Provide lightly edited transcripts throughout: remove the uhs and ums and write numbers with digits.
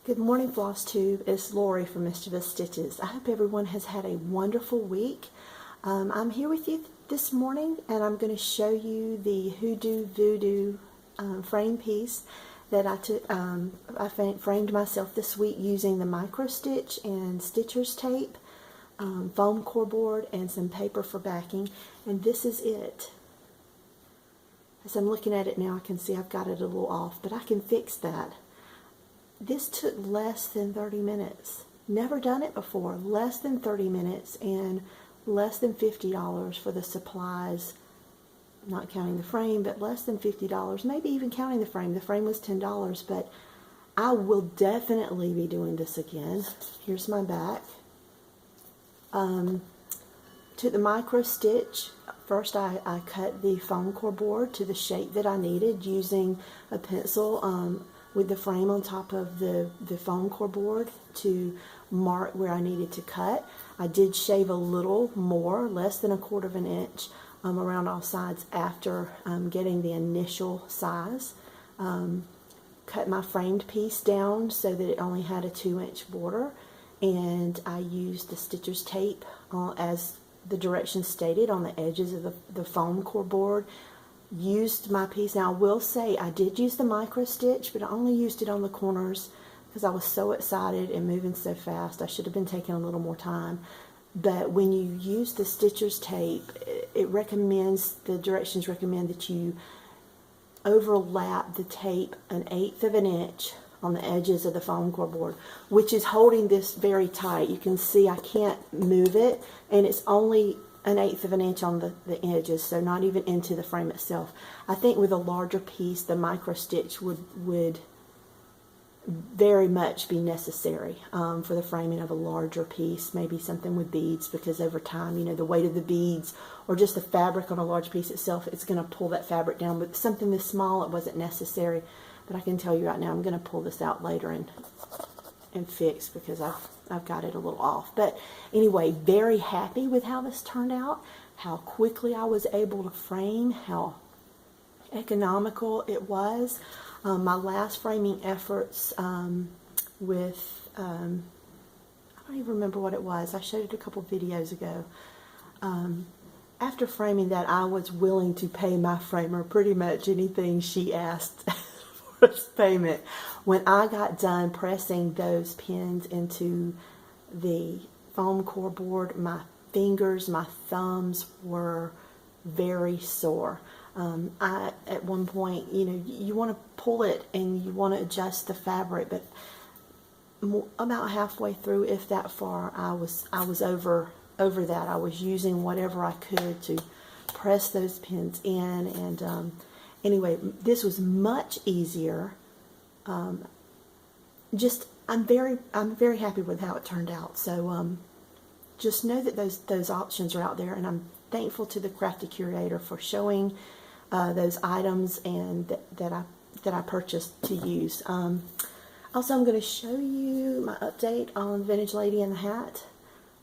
Good morning, Flosstube. It's Lori from Mischievous Stitches. I hope everyone has had a wonderful week. I'm here with you this morning, and I'm going to show you the Hoodoo Voodoo frame piece that I took. I framed myself this week using the micro stitch and stitcher's tape, foam core board, and some paper for backing. And this is it. As I'm looking at it now, I can see I've got it a little off, but I can fix that. This took less than 30 minutes. Never done it before. Less than 30 minutes and less than $50 for the supplies. Not counting the frame, but less than $50. Maybe even counting the frame. The frame was $10, but I will definitely be doing this again. Here's my back. Took the micro stitch. First I cut the foam core board to the shape that I needed using a pencil with the frame on top of the foam core board to mark where I needed to cut. I did shave a little more, less than 1/4 of an inch around all sides after getting the initial size. Cut my framed piece down so that it only had a 2-inch border, and I used the stitcher's tape as the directions stated on the edges of the foam core board. Used my piece. Now I will say I did use the micro stitch, but I only used it on the corners because I was so excited and moving so fast. I should have been taking a little more time. But when you use the stitcher's tape, the directions recommend that you overlap the tape 1/8 of an inch on the edges of the foam core board, which is holding this very tight. You can see I can't move it, and it's only 1/8 of an inch on the edges, so not even into the frame itself. I think with a larger piece, the micro stitch would very much be necessary for the framing of a larger piece, maybe something with beads, because over time, you know, the weight of the beads or just the fabric on a large piece itself, it's going to pull that fabric down. But something this small, it wasn't necessary. But I can tell you right now, I'm going to pull this out later and fix, because I've got it a little off. But anyway, very happy with how this turned out, how quickly I was able to frame, how economical it was. My last framing efforts with, I don't even remember what it was. I showed it a couple videos ago. After framing that, I was willing to pay my framer pretty much anything she asked for payment. When I got done pressing those pins into the foam core board, my fingers, my thumbs were very sore. At one point, you know, you want to pull it and you want to adjust the fabric, but about halfway through, if that far, I was over that. I was using whatever I could to press those pins in, and anyway, this was much easier. I'm very happy with how it turned out. So just know that those options are out there, and I'm thankful to the Crafty Curator for showing those items and that I purchased to use. Also, I'm going to show you my update on Vintage Lady in the Hat.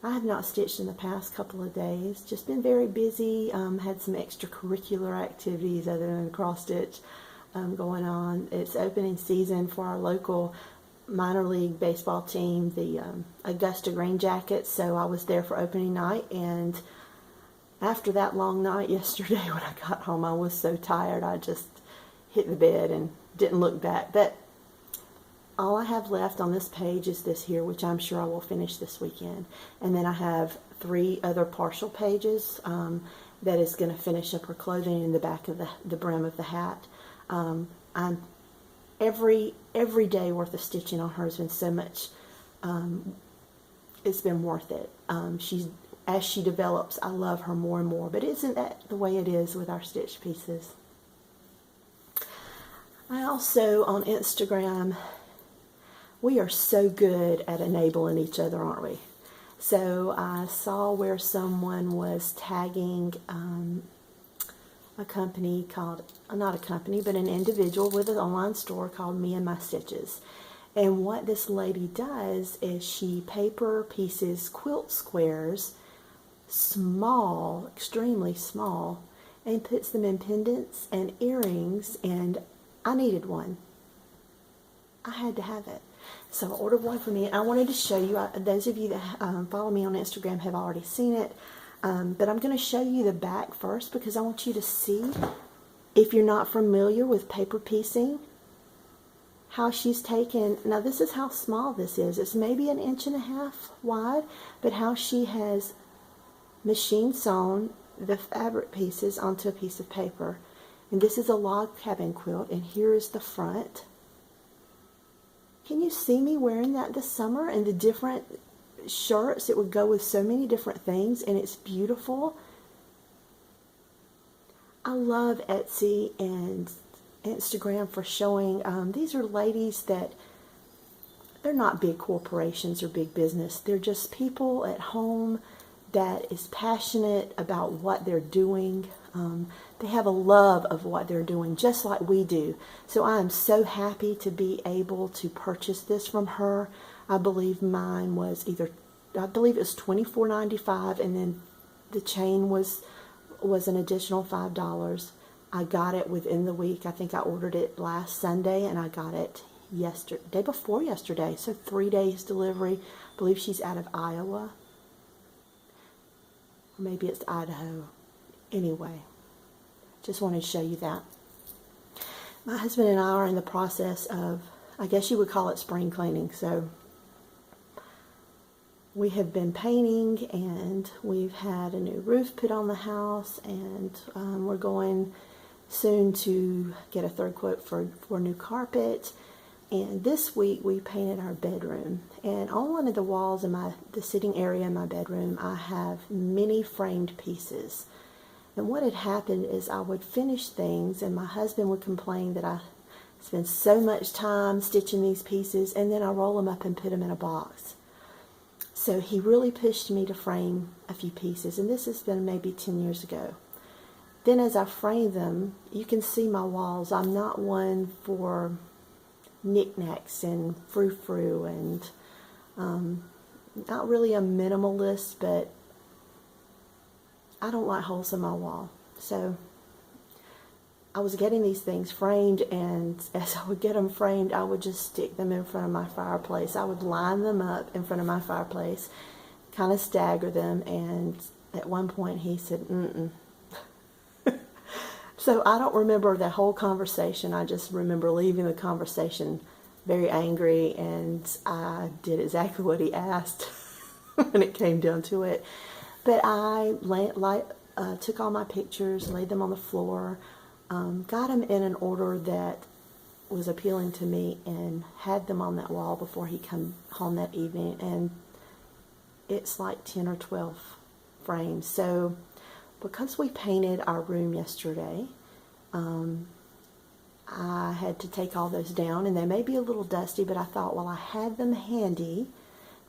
I have not stitched in the past couple of days. Just been very busy. Had some extracurricular activities other than cross stitch going on. It's opening season for our local minor league baseball team, the Augusta Green Jackets. So I was there for opening night, and after that long night yesterday when I got home, I was so tired I just hit the bed and didn't look back. But all I have left on this page is this here, which I'm sure I will finish this weekend. And then I have 3 other partial pages that is going to finish up her clothing in the back of the brim of the hat. I'm every day worth of stitching on her has been so much. It's been worth it. As she develops, I love her more and more. But isn't that the way it is with our stitch pieces? I also, on Instagram, we are so good at enabling each other, aren't we? So I saw where someone was tagging a company called, not a company, but an individual with an online store called Me and My Stitches. And what this lady does is she paper pieces quilt squares, small, extremely small, and puts them in pendants and earrings, and I needed one. I had to have it. So I ordered one for me. I wanted to show you, those of you that follow me on Instagram have already seen it, but I'm going to show you the back first because I want you to see, if you're not familiar with paper piecing, how she's taken, now this is how small this is. It's maybe 1.5 inches wide, but how she has machine sewn the fabric pieces onto a piece of paper. And this is a log cabin quilt, and here is the front. Can you see me wearing that this summer, and the different shirts? It would go with so many different things, and it's beautiful. I love Etsy and Instagram for showing, these are ladies that, they're not big corporations or big business. They're just people at home that is passionate about what they're doing. They have a love of what they're doing, just like we do. So I am so happy to be able to purchase this from her. I believe mine was I believe it was $24.95, and then the chain was an additional $5. I got it within the week. I think I ordered it last Sunday, and I got it day before yesterday. So 3 days delivery. I believe she's out of Iowa. Or maybe it's Idaho. Anyway, just wanted to show you that. My husband and I are in the process of, I guess you would call it spring cleaning. So we have been painting, and we've had a new roof put on the house, and we're going soon to get a third quote for new carpet. And this week we painted our bedroom, and on one of the walls in the sitting area in my bedroom, I have many framed pieces. And what had happened is I would finish things, and my husband would complain that I spend so much time stitching these pieces, and then I roll them up and put them in a box. So he really pushed me to frame a few pieces, and this has been maybe 10 years ago. Then as I frame them, you can see my walls. I'm not one for knickknacks and frou-frou, and not really a minimalist, but I don't like holes in my wall. So I was getting these things framed, and as I would get them framed, I would just stick them in front of my fireplace. I would line them up in front of my fireplace, kind of stagger them, and at one point he said, mm-mm. So I don't remember the whole conversation. I just remember leaving the conversation very angry, and I did exactly what he asked when it came down to it. But I took all my pictures, laid them on the floor, got them in an order that was appealing to me, and had them on that wall before he came home that evening. And it's like 10 or 12 frames. So because we painted our room yesterday, I had to take all those down, and they may be a little dusty, but I thought while I had them handy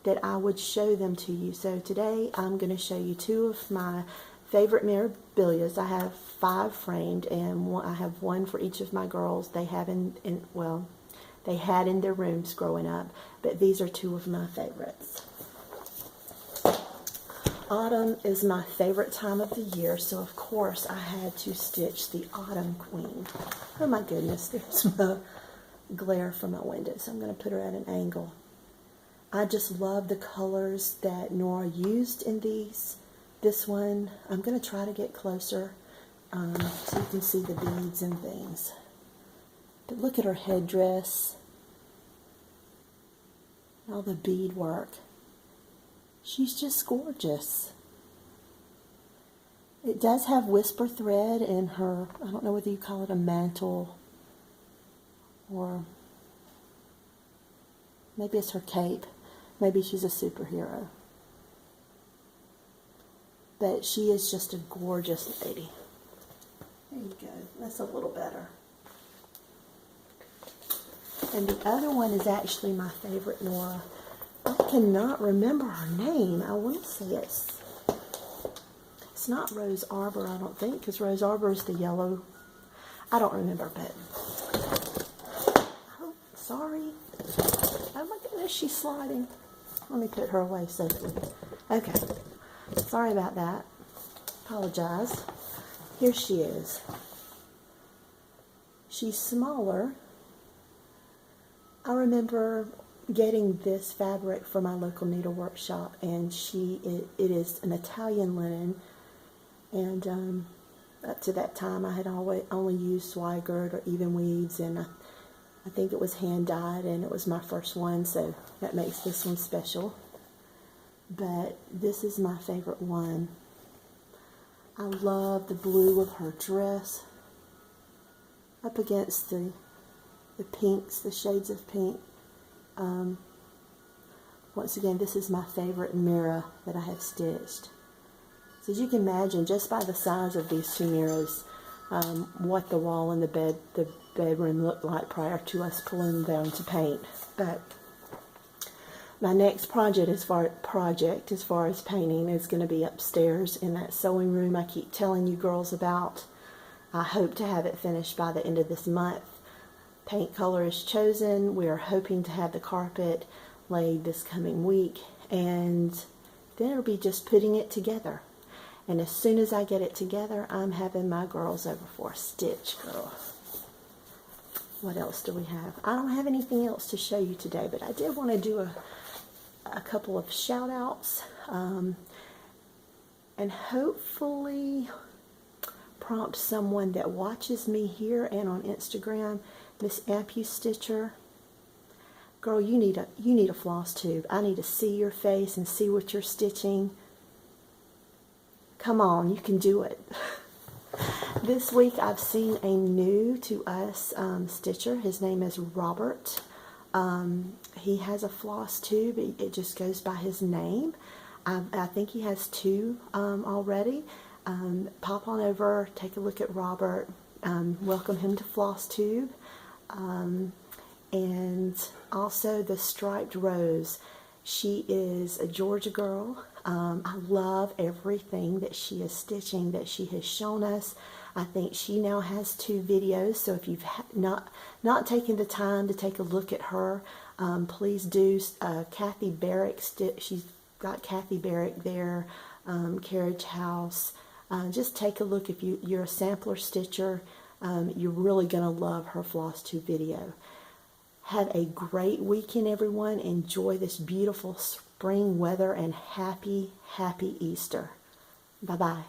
that I would show them to you. So today I'm going to show you 2 of my favorite memorabilia. I have 5 framed, and I have 1 for each of my girls. They have they had in their rooms growing up, but these are 2 of my favorites. Autumn is my favorite time of the year, so of course I had to stitch the Autumn Queen. Oh my goodness, there's my glare from my window, so I'm going to put her at an angle. I just love the colors that Nora used in these. This one, I'm going to try to get closer so you can see the beads and things. But look at her headdress, all the bead work. She's just gorgeous. It does have whisper thread in her, I don't know whether you call it a mantle, or maybe it's her cape. Maybe she's a superhero. But she is just a gorgeous lady. There you go. That's a little better. And the other one is actually my favorite Nora. I cannot remember her name. I want to say it's not Rose Arbor, I don't think, because Rose Arbor is the yellow. I don't remember, but oh, sorry. Oh my goodness, she's sliding. Let me put her away safely. Okay. Sorry about that. Apologize. Here she is. She's smaller. I remember getting this fabric from my local needlework shop, and it is an Italian linen, and up to that time I had only used Swigert or even weaves, and I think it was hand dyed, and it was my first one, so that makes this one special. But this is my favorite one. I love the blue of her dress up against the pinks, the shades of pink. Once again, this is my favorite Mira that I have stitched. So as you can imagine, just by the size of these two Miras, what the wall and the bedroom looked like prior to us pulling them down to paint. But my next project as far as painting is going to be upstairs in that sewing room I keep telling you girls about. I hope to have it finished by the end of this month. Paint color is chosen. We are hoping to have the carpet laid this coming week, and then it'll be just putting it together. And as soon as I get it together, I'm having my girls over for a stitch, girl. What else do we have? I don't have anything else to show you today, but I did want to do a couple of shout outs, and hopefully prompt someone that watches me here and on Instagram. Miss Stitcher, girl, you need a floss tube. I need to see your face and see what you're stitching. Come on, you can do it. This week I've seen a new to us stitcher. His name is Robert. He has a floss tube. It just goes by his name. I think he has two already. Pop on over, take a look at Robert. Welcome him to Flosstube. And also the Striped Rose. She is a Georgia girl. I love everything that she is stitching, that she has shown us. I think she now has 2 videos, so if you've not taken the time to take a look at her, please do. Kathy Barrick, she's got Kathy Barrick there, Carriage House. Just take a look. If you're a sampler stitcher, you're really going to love her Flosstube video. Have a great weekend, everyone. Enjoy this beautiful spring weather, and happy Easter. Bye-bye.